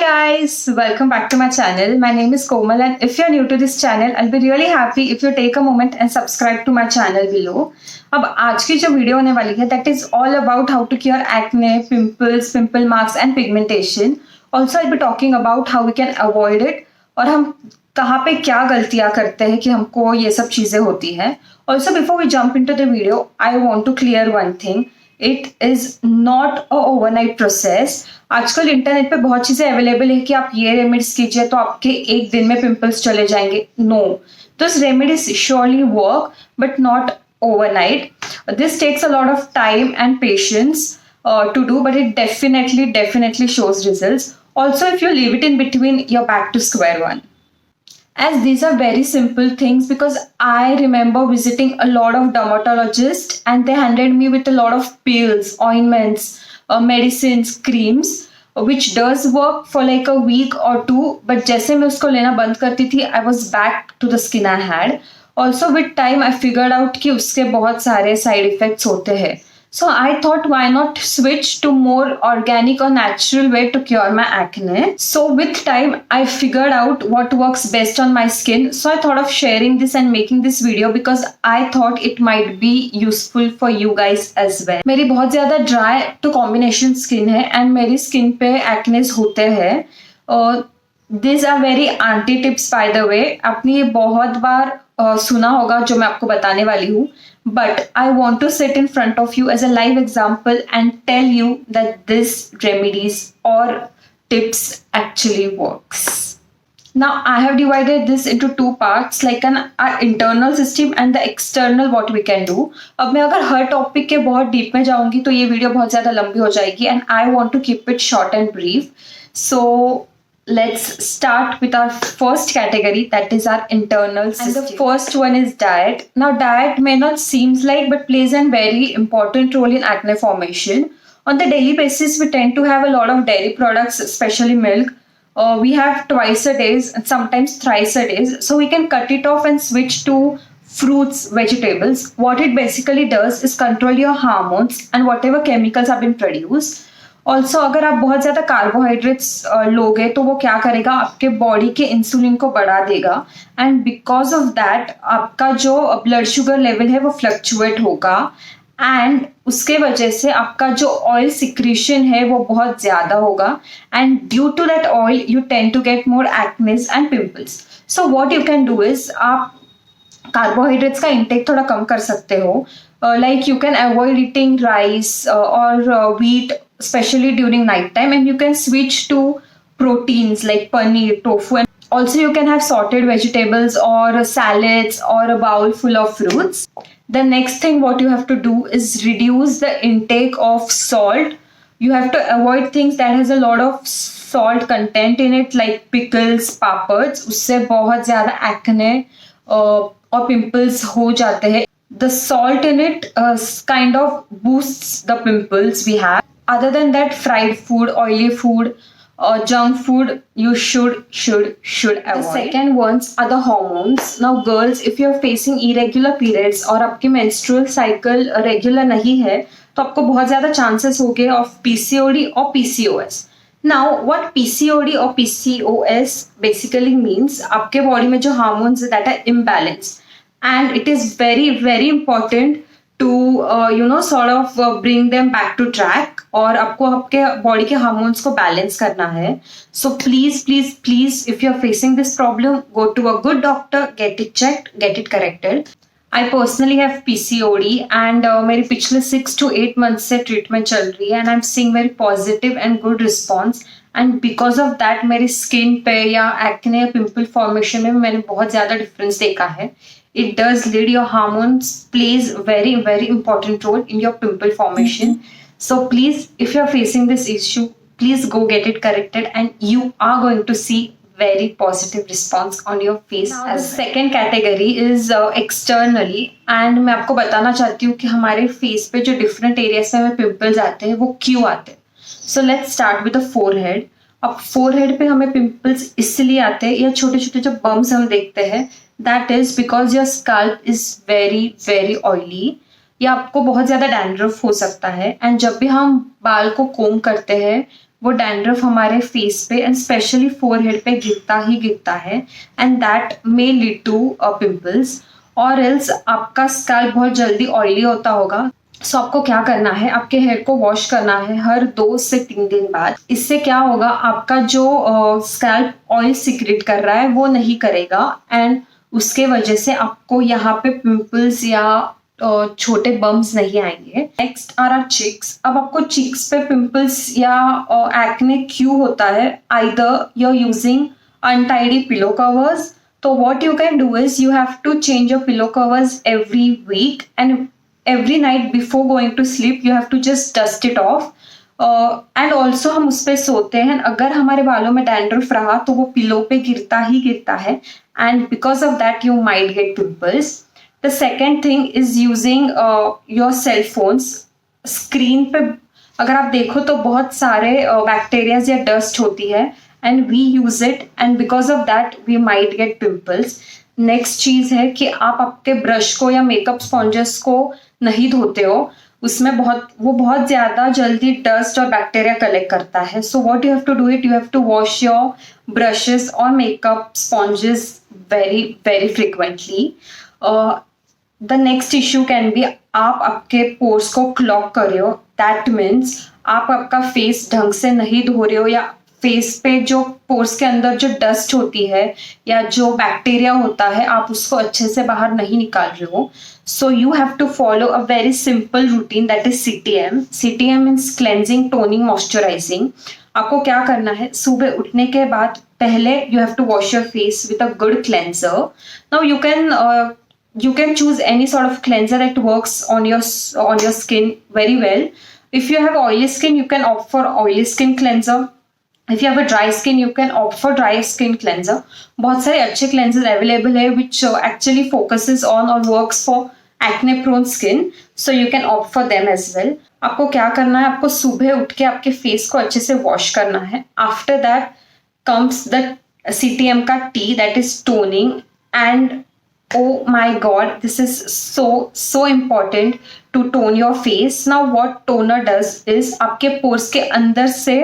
guys, welcome back to my channel. My name is Komal and if you're new to this channel, I'll be really happy if you take a moment and subscribe to my channel below. अब आज की जो video होने वाली है that is all about how to cure acne, pimples, pimple marks and pigmentation. Also I'll be talking about how we can avoid it और हम कहाँ पे क्या गलतियाँ करते हैं कि हमको ये सब चीज़ें होती हैं. Also before we jump into the video, I want to clear one thing. It is not a overnight process. आजकल इंटरनेट पे बहुत चीजें अवेलेबल है कि आप ये रेमेडीज कीजिए तो आपके एक दिन में पिंपल्स चले जाएंगे. No, this remedies surely work but not overnight. This takes a lot of time and patience to do, but it definitely shows results. Also, if you leave it in between, you're back to square one. As these are very simple things, because I remember visiting a lot of dermatologists and they handed me with a lot of pills, ointments, medicines, creams, which does work for like a week or two. But जैसे मैं उसको लेना बंद करती थी, I was back to the skin I had. Also with time I figured out कि उसके बहुत सारे side effects होते हैं. So I thought, why not switch to more organic or natural way to cure my acne. So with time I figured out what works best on my skin. So I thought of sharing this and making this video because I thought it might be useful for you guys as well. मेरी बहुत ज़्यादा dry to combination skin है and मेरी skin पे acne होते हैं. These are very anti tips by the way. आपने ये बहुत बार सुना होगा जो मैं आपको बताने वाली हूँ. But I want to sit in front of you as a live example and tell you that this remedies or tips actually works. Now I have divided this into two parts, like our internal system and the external what we can do. अब मैं अगर हर topic के बहुत deep में जाऊंगी तो ये video बहुत ज़्यादा लंबी हो जाएगी and I want to keep it short and brief. So let's start with our first category, that is our internal system. And the first one is diet. Now diet may not seems like but plays a very important role in acne formation. On the daily basis we tend to have a lot of dairy products, especially milk. We have twice a day and sometimes thrice a day, so we can cut it off and switch to fruits, vegetables. What it basically does is control your hormones and whatever chemicals have been produced. Also अगर आप बहुत ज़्यादा carbohydrates लोगे तो वो क्या करेगा, आपके बॉडी के इंसुलिन को बढ़ा देगा एंड बिकॉज ऑफ दैट आपका जो ब्लड शुगर लेवल है वो फ्लक्चुएट होगा एंड उसके वजह से आपका जो ऑयल सिक्रीशन है वो बहुत ज़्यादा होगा and due to that oil you tend to get more acnes and pimples. So what you can do is आप कार्बोहाइड्रेट्स का इंटेक थोड़ा कम कर सकते हो. Like you can avoid eating rice or wheat, especially during night time, and you can switch to proteins like paneer, tofu, and also you can have sorted vegetables or salads or a bowl full of fruits. The next thing what you have to do is reduce the intake of salt. You have to avoid things that has a lot of salt content in it, like pickles, papads. उससे बहुत ज़्यादा acne और pimples हो जाते हैं. The salt in it kind of boosts the pimples we have. Other than that, fried food, oily food, junk food you should avoid. The second ones are the hormones. Now girls, if you're facing irregular periods और आपकी menstrual cycle regular नहीं है तो आपको बहुत ज़्यादा chances होंगे of PCOD और PCOS. Now what PCOD or PCOS basically means, आपके body में जो hormones that are imbalanced. And it is very important to sort of bring them back to track और आपको आपके बॉडी के हार्मोन्स को बैलेंस करना है. So please if you are facing this problem, go to a good doctor, get it checked, get it corrected. I personally have PCOD and मेरी पिछले 6 to 8 months से ट्रीटमेंट चल रही है and I'm seeing very positive and good response. And because of that मेरी skin पे या acne या पिंपल फॉर्मेशन में मैंने बहुत ज़्यादा डिफरेंस देखा है. It does lead, your hormones plays very important role in your pimple formation. So please, if you're facing this issue, please go get it corrected and you are going to see very positive response on your face. Now, the second category is externally, and मैं आपको बताना चाहती हूँ कि हमारे face पे जो different areas में हमें pimples आते हैं वो क्यों आते हैं. So let's start with the forehead. अब forehead पे हमें pimples इसलिए आते हैं या छोटे छोटे जो bumps हम देखते हैं, that is because your scalp is very oily. या आपको बहुत ज़्यादा डैंड्रफ हो सकता है एंड जब भी हम बाल को कोम करते हैं वो डैंड्रफ हमारे फेस पे एंड स्पेशली फोरहेड पे गिरता है and that may lead to pimples. और एल्स आपका स्कैल्प बहुत जल्दी ऑयली होता होगा, सो आपको क्या करना है, आपके हेयर को वॉश करना है हर 2 से 3 दिन बाद। इससे क्या होगा, आपका जो स्कैल्प ऑयल सीक्रेट कर रहा है वो नहीं करेगा एंड उसके वजह से आपको यहाँ पे पिंपल्स या छोटे बम्स नहीं आएंगे। Next are are cheeks. अब आपको चिक्स पे पिंपल्स या एक्ने क्यों होता है, either you are using untidy pillow covers. तो what you can do is you have to change your pillow covers every week and every night before going to sleep you have to just dust it off. And also हम उस पे सोते हैं, अगर हमारे बालों में डैंड्रफ रहा तो वो पिलो पे गिरता है and because of that you might get pimples. The second thing is using your cell phones. Screen पे अगर आप देखो तो बहुत सारे बैक्टीरियाज या डस्ट होती है and we use it and because of that we might get pimples. Next चीज है कि आप आपके ब्रश को या मेकअप स्पॉन्जेस को नहीं धोते हो, उसमें बहुत ज्यादा जल्दी डस्ट और बैक्टीरिया कलेक्ट करता है। So what you have to do it, you have to wash your brushes और makeup sponges very very frequently. The next issue can be आप आपके पोर्स को क्लॉग कर रहे हो, दैट मीन्स आप आपका फेस ढंग से नहीं धो रहे हो या फेस पे जो पोर्स के अंदर जो डस्ट होती है या जो बैक्टीरिया होता है आप उसको अच्छे से बाहर नहीं निकाल रहे हो। So you have to follow a very simple routine that is CTM। CTM means cleansing, toning, moisturising. आपको क्या करना है, सुबह उठने के बाद पहले you have to wash your face with a good cleanser. Now you can choose any sort of cleanser that works on your skin very well. If you have oily skin you can opt for oily skin cleanser. If you have a dry skin you can opt for dry skin cleanser. बहुत सारे अच्छे cleansers available है which actually focuses on or works for acne prone skin, so you can opt for them as well. आपको क्या करना है, आपको सुबह उठ के आपके फेस को अच्छे से वॉश करना है। After that comes the CTM का T, that is toning. And oh my god, this is so important to tone your face. Now what toner does is आपके पोर्स के अंदर से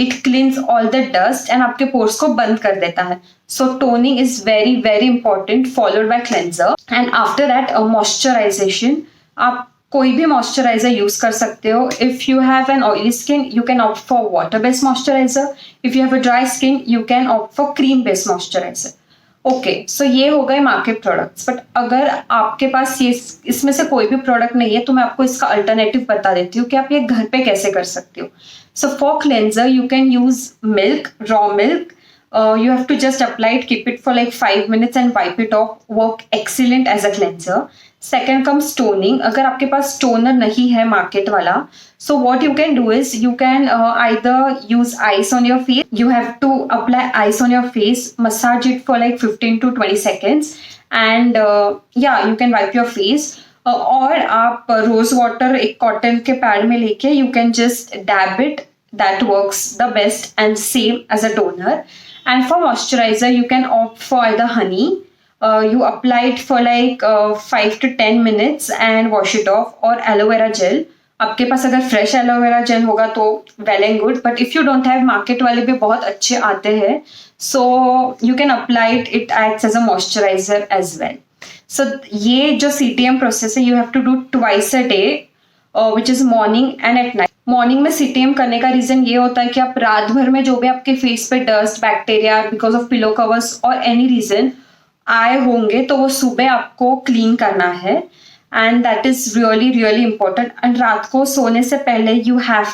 it cleans all the dust and आपके pores को बंद कर देता है। So toning is very very important, followed by cleanser and after that moisturization. आप कोई भी मॉइस्चराइजर यूज कर सकते हो। If you have an oily skin you can opt for water based moisturiser, if you have a dry skin you can opt for cream based moisturiser. Okay, so ये हो गए market products, but अगर आपके पास ये इसमें से कोई भी प्रोडक्ट नहीं है तो मैं आपको इसका अल्टरनेटिव बता देती हूँ कि आप ये घर पे कैसे कर सकते हो। So for cleanser you can use milk, raw milk. You have to just apply it, keep it for like 5 minutes and wipe it off. Work excellent as a cleanser. Second comes toning. अगर आपके पास toner नहीं है market वाला, so what you can do is you can either use ice on your face. You have to apply ice on your face, massage it for like 15 to 20 seconds, and yeah, you can wipe your face. और आप rose water एक cotton के pad में लेके you can just dab it. That works the best and same as a toner. And for moisturizer, you can opt for either honey. You apply it for like 5 to 10 minutes and wash it off, or aloe vera gel. आपके पास अगर fresh aloe vera gel होगा तो well and good, but if you don't have, market वाले भी बहुत अच्छे आते हैं, so you can apply it, it acts as a moisturiser as well. So ये जो CTM प्रोसेस है, you have to do twice a day, which is morning and at night. Morning में CTM करने का रीजन ये होता है कि आप रात भर में जो भी आपके फेस पे dust, bacteria because of pillow covers और एनी रीजन आए होंगे तो वो सुबह आपको क्लीन करना है, and that is really really important. And रात को सोने से पहले you have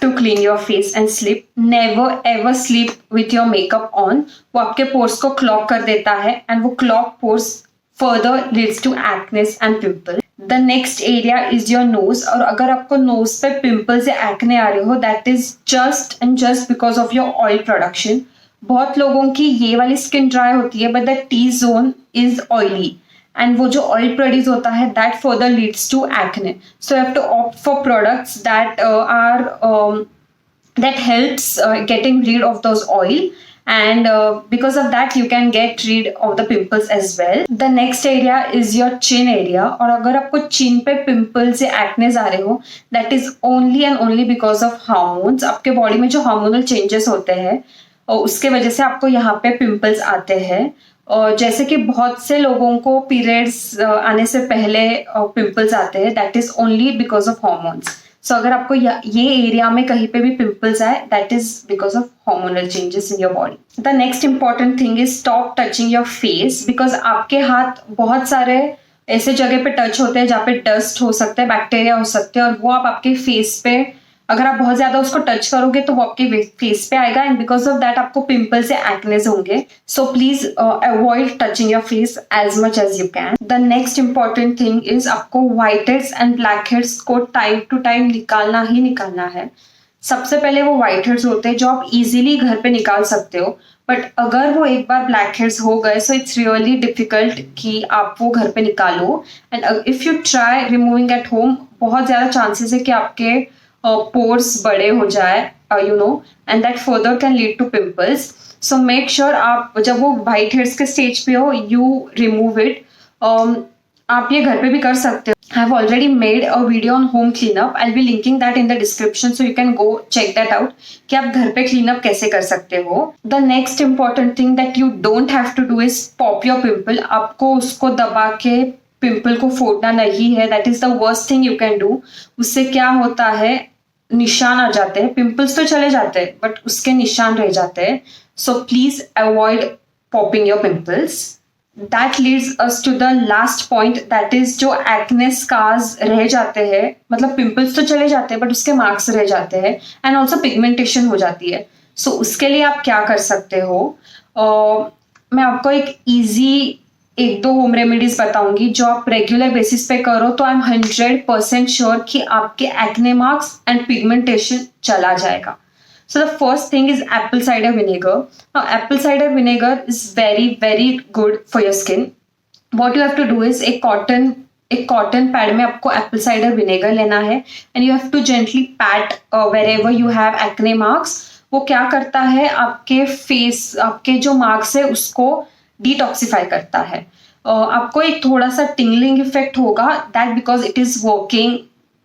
to clean your face and sleep. Never ever sleep with your makeup on. वो आपके पोर्स को क्लॉग कर देता है एंड वो clog pores further leads to acnes and pimple. The next area is your nose. और अगर आपको नोज पे पिंपल्स या एक्ने आ रहे हो, that is just and just because of your oil production. बहुत लोगों की ये वाली स्किन ड्राई होती है, but the T zone is oily, and वो जो ऑयल प्रोड्यूस होता है that further leads to acne. So you have to opt for products that helps getting rid of those oil and because of that you can get rid of the pimples as well. The next area is your chin area. और अगर आपको chin पे pimples या acne आ रहे हो, that is only and only because of hormones. आपके body में जो hormonal changes होते हैं और उसके वजह से आपको यहाँ पे pimples आते हैं. और जैसे कि बहुत से लोगों को पीरियड्स आने से पहले पिंपल्स आते हैं, that is only because of hormones. So अगर आपको ये एरिया में कहीं पे भी पिंपल्स आए, that is because of hormonal changes in your body. The next important thing is stop touching your face, because आपके हाथ बहुत सारे ऐसे जगह पे टच होते हैं जहाँ पे डस्ट हो सकता है, बैक्टीरिया हो सकते हैं, और वो आप आपके फेस पे अगर आप बहुत ज्यादा उसको टच करोगे तो वो आपके फेस पे आएगा, एंड बिकॉज ऑफ दैट आपको पिंपल्स या एक्नेस होंगे. So please avoid touching your face as much as you can. The next important thing is आपको white heads and black heads को टाइम टू टाइम निकालना ही निकालना है. सबसे पहले वो व्हाइट हेड्स होते हैं जो आप इजीली घर पे निकाल सकते हो, बट अगर वो एक बार ब्लैक हेड्स हो गए सो इट्स रियली डिफिकल्ट कि आप वो घर पे निकालो. And if you try removing at home, बहुत ज्यादा चांसेस है कि आपके pores बड़े हो जाए, and that further can lead to pimples. So make sure आप जब वो white hairs के stage पे हो, you remove it. आप ये घर पे भी कर सकते हो. I have already made a video on home cleanup. I'll be linking that in the description, so you can go check that out कि आप घर पे cleanup कैसे कर सकते हो. The next important thing that you don't have to do is pop your pimple. आपको उसको दबा के पिंपल को फोड़ना नहीं है. That is the worst thing you can do. उससे क्या होता है, निशान आ जाते हैं. पिंपल्स तो चले जाते हैं बट उसके निशान रह जाते हैं. So please avoid popping your pimples. That leads us to the last point, that is जो एक्ने स्कार्स रह जाते हैं, मतलब पिंपल्स तो चले जाते हैं बट उसके मार्क्स रह जाते हैं, एंड ऑल्सो पिगमेंटेशन हो जाती है. सो उसके लिए आप क्या कर सकते हो, मैं आपको एक ईजी 1-2 होम रेमेडीज बताऊंगी जो आप रेगुलर बेसिस पे करो तो आई एम 100% श्योर कि आपके एक्ने मार्क्स एंड पिगमेंटेशन चला जाएगा. So the first thing is apple cider vinegar. Now apple cider vinegar is very very good for your skin. What you have to do is एक cotton pad में आपको apple cider vinegar लेना है, and you have to gently pat wherever you have acne marks. वो क्या करता है, आपके फेस, आपके जो मार्क्स है उसको डिटॉक्सिफाई करता है. आपको एक थोड़ा सा टिंगलिंग इफेक्ट होगा, that because it is working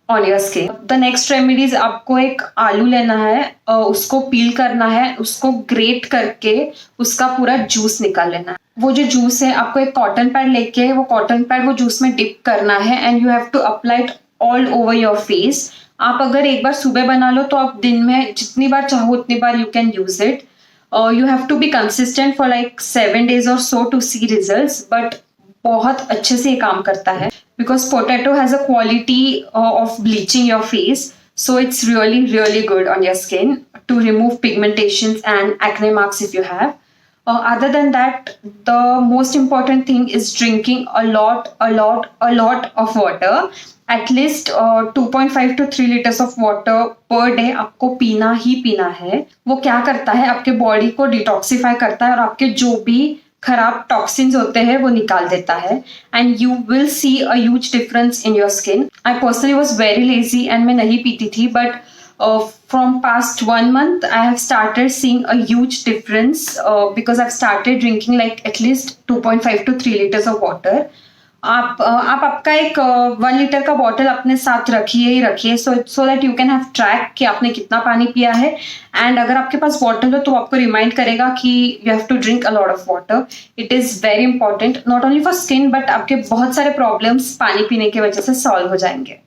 on your skin. The next remedies, आपको एक आलू लेना है, उसको पील करना है, उसको ग्रेट करके उसका पूरा जूस निकाल लेना है. वो जो जूस है आपको एक कॉटन पैड लेके वो कॉटन पैड वो जूस में डिप करना है, and you have to apply it all over your face. आप अगर एक बार सुबह बना लो तो आप दिन में जितनी बार चाहो उतनी बार you can use it. You have to be consistent for like 7 days or so to see results, but बहुत अच्छे से ये काम करता है because potato has a quality of bleaching your face, so it's really really good on your skin to remove pigmentations and acne marks if you have. Other than that, the most important thing is drinking a lot of water. At least 2.5 to 3 liters of water per day आपको पीना ही पीना है. वो क्या करता है, आपके body को डिटॉक्सिफाई करता है और आपके जो भी खराब टॉक्सिन्स होते हैं वो निकाल देता है, and you will see a huge difference in your skin. I personally was very lazy and मैं नहीं पीती थी, but from past 1 month I have started seeing a huge difference because I've started drinking like at least 2.5 to 3 liters of water. आप आपका एक 1 litre का bottle अपने साथ रखिए so that you can have track कि आपने कितना पानी पिया है. एंड अगर आपके पास बॉटल हो तो आपको रिमाइंड करेगा कि you have to drink a lot of water. It is very important not only for skin but आपके बहुत सारे प्रॉब्लम्स पानी पीने की वजह से सॉल्व हो जाएंगे.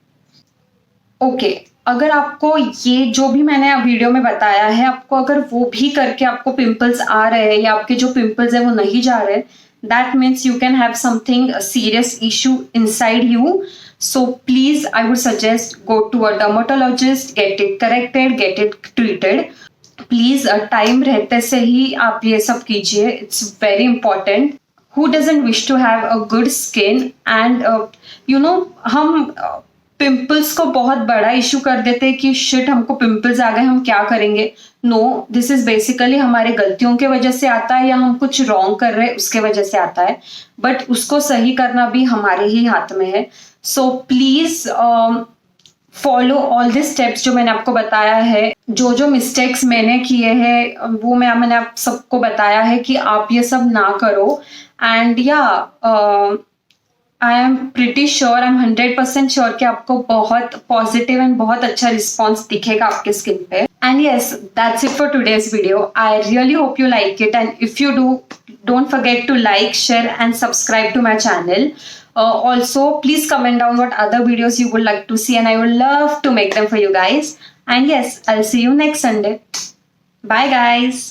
ओके, अगर आपको ये जो भी मैंने वीडियो में बताया है, आपको अगर वो भी करके आपको पिंपल्स आ रहे हैं या आपके जो पिंपल्स है वो नहीं जा रहे, that means you can have something, a serious issue inside you. So please, I would suggest go to a dermatologist, get it corrected, get it treated. Please, time रहते से ही आप ये सब कीजिए. It's very important. Who doesn't wish to have a good skin? And हम pimples को बहुत बड़ा इशू कर देते हैं कि शिट हमको पिंपल्स आ गए, हम क्या करेंगे. नो, दिस इज बेसिकली हमारे गलतियों के वजह से आता है या हम कुछ रॉन्ग कर रहे हैं उसके वजह से आता है, बट उसको सही करना भी हमारे ही हाथ में है. So please follow all the steps जो मैंने आपको बताया है। जो जो मिस्टेक्स मैंने किए हैं वो मैंने आप सबको बताया है कि आप ये सब ना करो। एंड या I am pretty sure, I am 100% sure कि आपको बहुत पॉजिटिव एंड बहुत अच्छा रिस्पॉन्स दिखेगा आपके स्किन पे। And yes, that's it for today's video. I really hope you like it, and if you do, don't forget to like, share and subscribe to my channel. Also, please comment down what other videos you would like to see, and I would love to make them for you guys. And yes, I'll see you next Sunday. Bye guys.